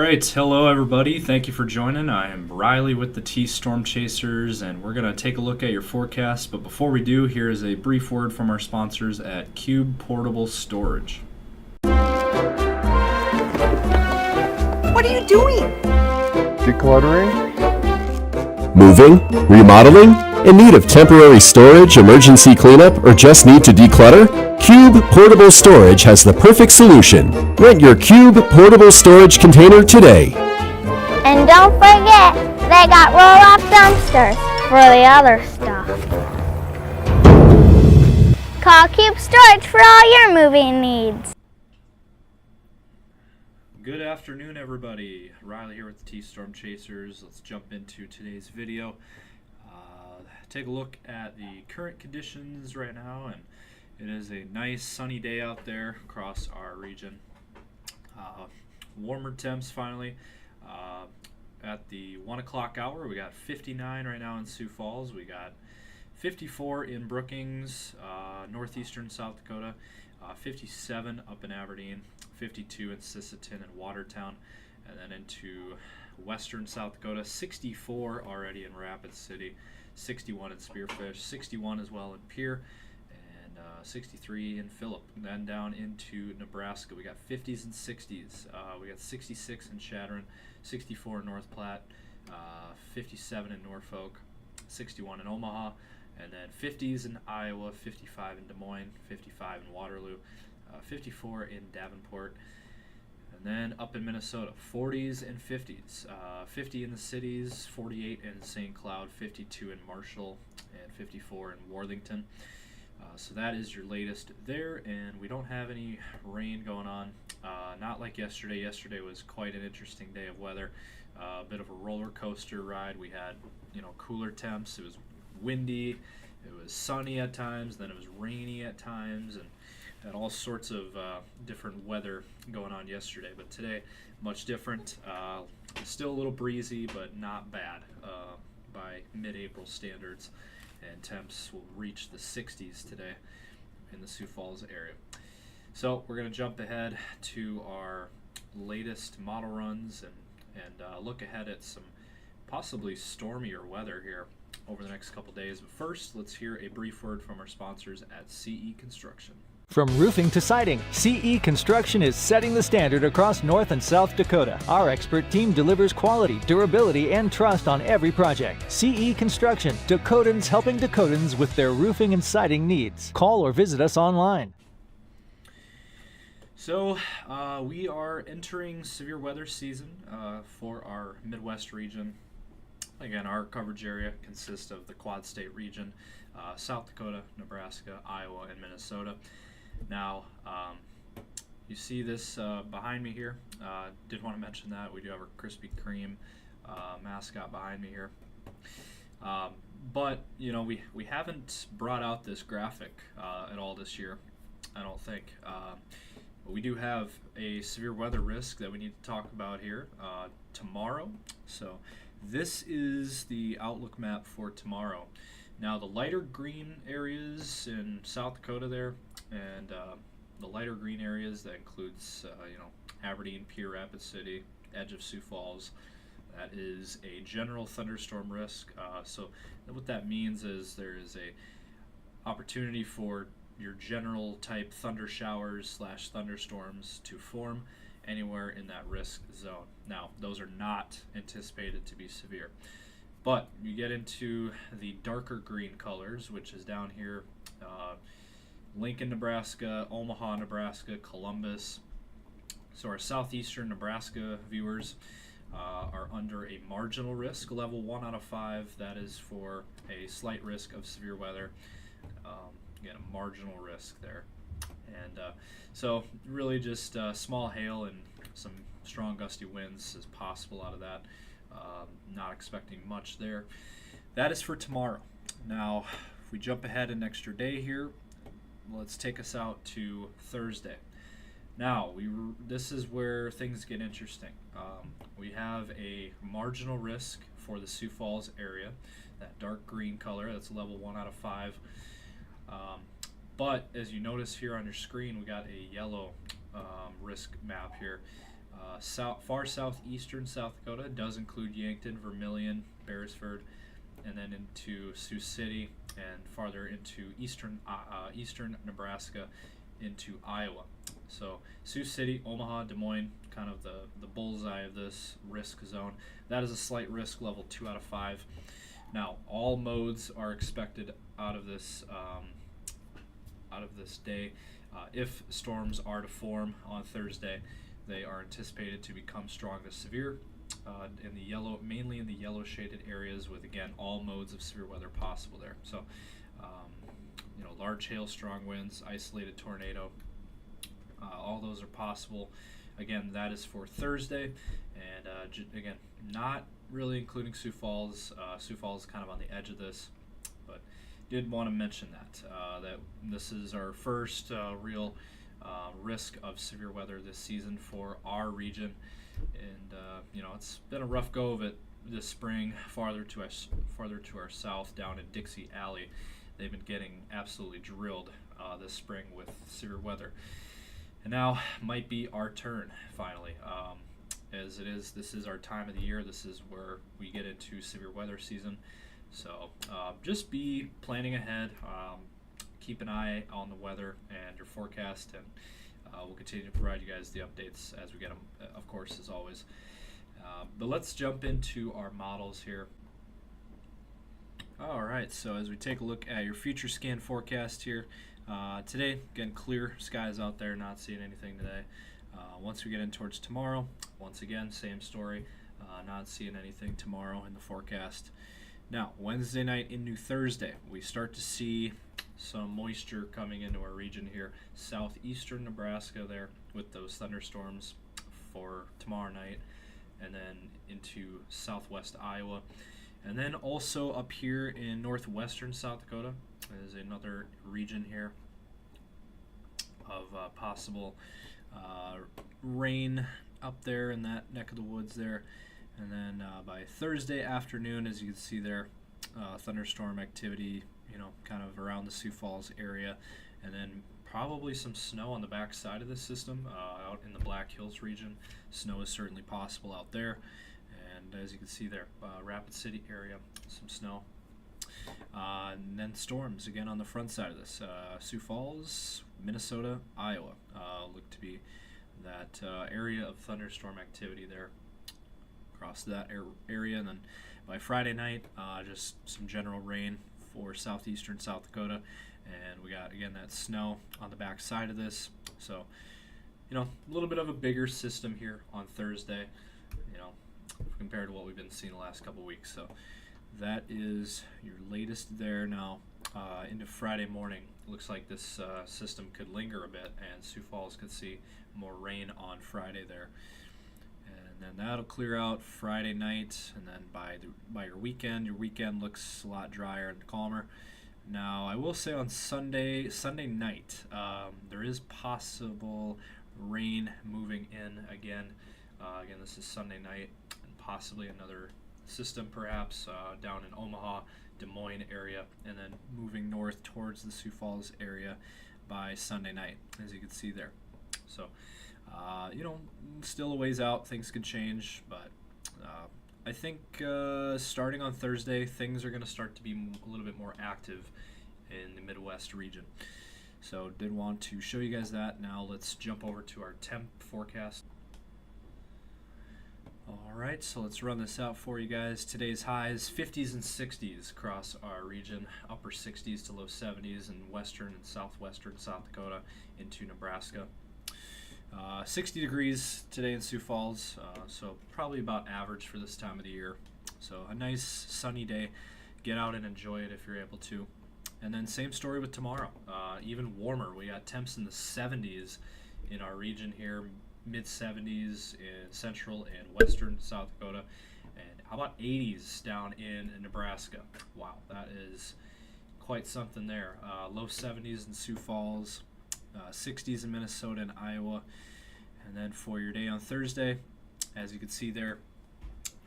right, hello everybody. Thank you for joining. I am Riley with the T Storm Chasers, and we're going to take a look at your forecast. But before we do, here is a brief word from our sponsors at Cube Portable Storage. What are you doing? Decluttering? Moving? Remodeling? In need of temporary storage, emergency cleanup, or just need to declutter? Cube Portable Storage has the perfect solution. Rent your Cube Portable Storage container today. And don't forget, they got roll-off dumpsters for the other stuff. Call Cube Storage for all your moving needs. Good afternoon, everybody. Riley here with the T Storm Chasers. Let's jump into today's video. Take a look at the current conditions right now, and it is a nice sunny day out there across our region. Warmer temps finally. At the 1 o'clock hour, we got 59 right now in Sioux Falls. We got 54 in Brookings, northeastern South Dakota, 57 up in Aberdeen, 52 in Sisseton and Watertown, and then into western South Dakota, 64 already in Rapid City, 61 in Spearfish, 61 as well in Pierre, and 63 in Phillip. And then down into Nebraska, we got 50s and 60s. We got 66 in Chadron, 64 in North Platte, 57 in Norfolk, 61 in Omaha, and then 50s in Iowa, 55 in Des Moines, 55 in Waterloo, 54 in Davenport. And then up in Minnesota, 40s and 50s. 50 in the cities, 48 in St. Cloud, 52 in Marshall, and 54 in Worthington. So that is your latest there, and we don't have any rain going on. Not like yesterday. Yesterday was quite an interesting day of weather. A bit of a roller coaster ride. We had, cooler temps. It was windy. It was sunny at times. Then it was rainy at times, and had all sorts of different weather going on yesterday. But today, much different. Still a little breezy, but not bad by mid-April standards. And temps will reach the 60s today in the Sioux Falls area. So we're going to jump ahead to our latest model runs and look ahead at some possibly stormier weather here over the next couple days. But first, let's hear a brief word from our sponsors at CE Construction. From roofing to siding, CE Construction is setting the standard across North and South Dakota. Our expert team delivers quality, durability, and trust on every project. CE Construction, Dakotans helping Dakotans with their roofing and siding needs. Call or visit us online. So we are entering severe weather season for our Midwest region. Again, our coverage area consists of the Quad State region, South Dakota, Nebraska, Iowa, and Minnesota. Now, you see this behind me here. Did want to mention that we do have our Krispy Kreme mascot behind me here. But we haven't brought out this graphic at all this year, I don't think. But we do have a severe weather risk that we need to talk about here tomorrow. So this is the outlook map for tomorrow. Now the lighter green areas in South Dakota there, and the lighter green areas that includes Aberdeen, Pierre, Rapid City, edge of Sioux Falls. That is a general thunderstorm risk. So what that means is there is a opportunity for your general type thunder showers / thunderstorms to form anywhere in that risk zone. Now those are not anticipated to be severe. But you get into the darker green colors, which is down here, Lincoln, Nebraska, Omaha, Nebraska, Columbus. So our southeastern Nebraska viewers are under a marginal risk, level 1 out of 5. That is for a slight risk of severe weather. Again, a marginal risk there. And so really just small hail and some strong gusty winds is possible out of that. Not expecting much there. That is for tomorrow. Now, if we jump ahead an extra day here, let's take us out to Thursday. Now, this is where things get interesting. We have a marginal risk for the Sioux Falls area, that dark green color. That's level 1 out of 5. But as you notice here on your screen, we got a yellow risk map here. Far southeastern South Dakota does include Yankton, Vermilion, Beresford, and then into Sioux City, and farther into eastern Nebraska into Iowa. So Sioux City, Omaha, Des Moines, kind of the bullseye of this risk zone. That is a slight risk level 2 out of 5. Now, all modes are expected out of this day. If storms are to form on Thursday, they are anticipated to become strong to severe mainly in the yellow shaded areas, with again all modes of severe weather possible there. So, large hail, strong winds, isolated tornado, all those are possible. Again, that is for Thursday, and again, not really including Sioux Falls. Sioux Falls is kind of on the edge of this, but did want to mention that this is our first real risk of severe weather this season for our region, and it's been a rough go of it this spring. Farther to our south, down in Dixie Alley, they've been getting absolutely drilled this spring with severe weather, and now might be our turn finally. As it is, this is our time of the year. This is where we get into severe weather season. So just be planning ahead. Keep an eye on the weather and your forecast, and we'll continue to provide you guys the updates as we get them, of course, as always. But let's jump into our models here. All right, so as we take a look at your future scan forecast here, today, again, clear skies out there, not seeing anything today. Once we get in towards tomorrow, once again, same story, not seeing anything tomorrow in the forecast. Now, Wednesday night into Thursday, we start to see some moisture coming into our region here, southeastern Nebraska there, with those thunderstorms for tomorrow night, and then into southwest Iowa. And then also up here in northwestern South Dakota is another region here of possible rain up there in that neck of the woods there. And then by Thursday afternoon, as you can see there, thunderstorm activity, kind of around the Sioux Falls area, and then probably some snow on the back side of the system out in the Black Hills region. Snow is certainly possible out there, and as you can see there, Rapid City area, some snow. And then storms again on the front side of this. Sioux Falls, Minnesota, Iowa look to be that area of thunderstorm activity there across that area. And then by Friday night, just some general rain for southeastern South Dakota, and we got again that snow on the back side of this. So a little bit of a bigger system here on Thursday, compared to what we've been seeing the last couple weeks. So that is your latest there. Now into Friday morning, looks like this system could linger a bit, and Sioux Falls could see more rain on Friday there. And then that'll clear out Friday night, and then by your weekend looks a lot drier and calmer. Now, I will say on Sunday night, there is possible rain moving in again. Again, this is Sunday night, and possibly another system perhaps down in Omaha, Des Moines area, and then moving north towards the Sioux Falls area by Sunday night, as you can see there. So, still a ways out. Things could change, but I think starting on Thursday, things are going to start to be a little bit more active in the Midwest region. So did want to show you guys that. Now let's jump over to our temp forecast. Alright, so let's run this out for you guys. Today's highs, 50s and 60s across our region, upper 60s to low 70s in western and southwestern South Dakota into Nebraska. 60 degrees today in Sioux Falls, so probably about average for this time of the year. So a nice sunny day. Get out and enjoy it if you're able to. And then same story with tomorrow. Even warmer. We got temps in the 70s in our region here, mid-70s in central and western South Dakota. And how about 80s down in Nebraska? Wow, that is quite something there. Low 70s in Sioux Falls. 60s in Minnesota and Iowa. And then for your day on Thursday, as you can see there.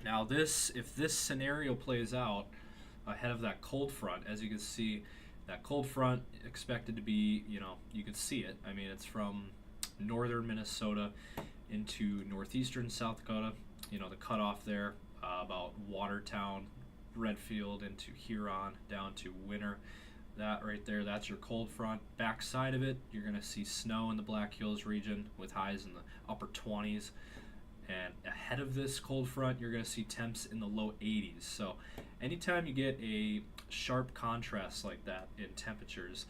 Now if this scenario plays out ahead of that cold front, as you can see, that cold front expected to be, you can see it. I mean, it's from northern Minnesota into northeastern South Dakota. The cutoff there about Watertown, Redfield into Huron down to Winter. That right there, that's your cold front. Backside of it, you're going to see snow in the Black Hills region with highs in the upper 20s. And ahead of this cold front, you're going to see temps in the low 80s. So anytime you get a sharp contrast like that in temperatures,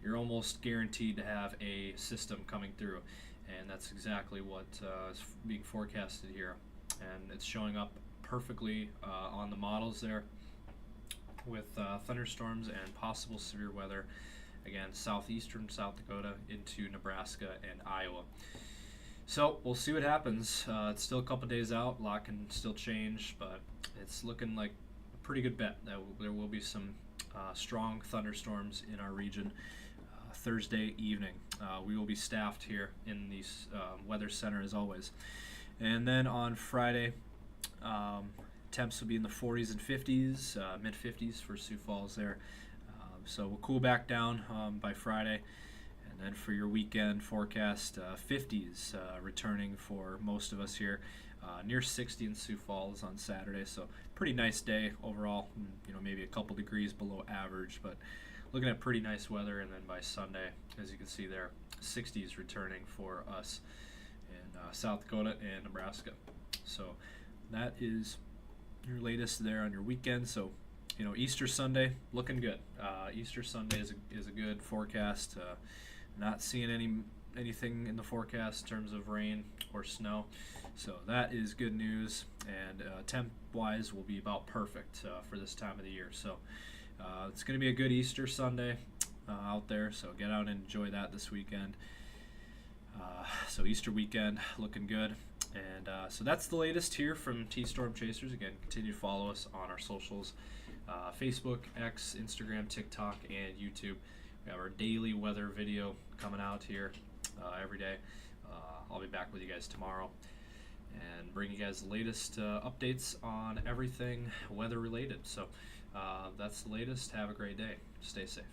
you're almost guaranteed to have a system coming through. And that's exactly what is being forecasted here. And it's showing up perfectly on the models there with thunderstorms and possible severe weather. Again, southeastern South Dakota into Nebraska and Iowa. So we'll see what happens. It's still a couple days out. A lot can still change, but it's looking like a pretty good bet that there will be some strong thunderstorms in our region Thursday evening. We will be staffed here in the weather center as always. And then on Friday, temps will be in the 40s and 50s, mid 50s for Sioux Falls there. So we'll cool back down by Friday. And then for your weekend forecast, 50s returning for most of us here. Near 60 in Sioux Falls on Saturday. So pretty nice day overall. Maybe a couple degrees below average, but looking at pretty nice weather. And then by Sunday, as you can see there, 60s returning for us in South Dakota and Nebraska. So that is your latest there on your weekend. So Easter Sunday looking good. Easter Sunday is a good forecast. Not seeing anything in the forecast in terms of rain or snow, so that is good news. And temp wise will be about perfect for this time of the year. So it's going to be a good Easter Sunday out there. So get out and enjoy that this weekend. So Easter weekend looking good. And so that's the latest here from T-Storm Chasers. Again, continue to follow us on our socials, Facebook, X, Instagram, TikTok, and YouTube. We have our daily weather video coming out here every day. I'll be back with you guys tomorrow and bring you guys the latest updates on everything weather related. So that's the latest. Have a great day. Stay safe.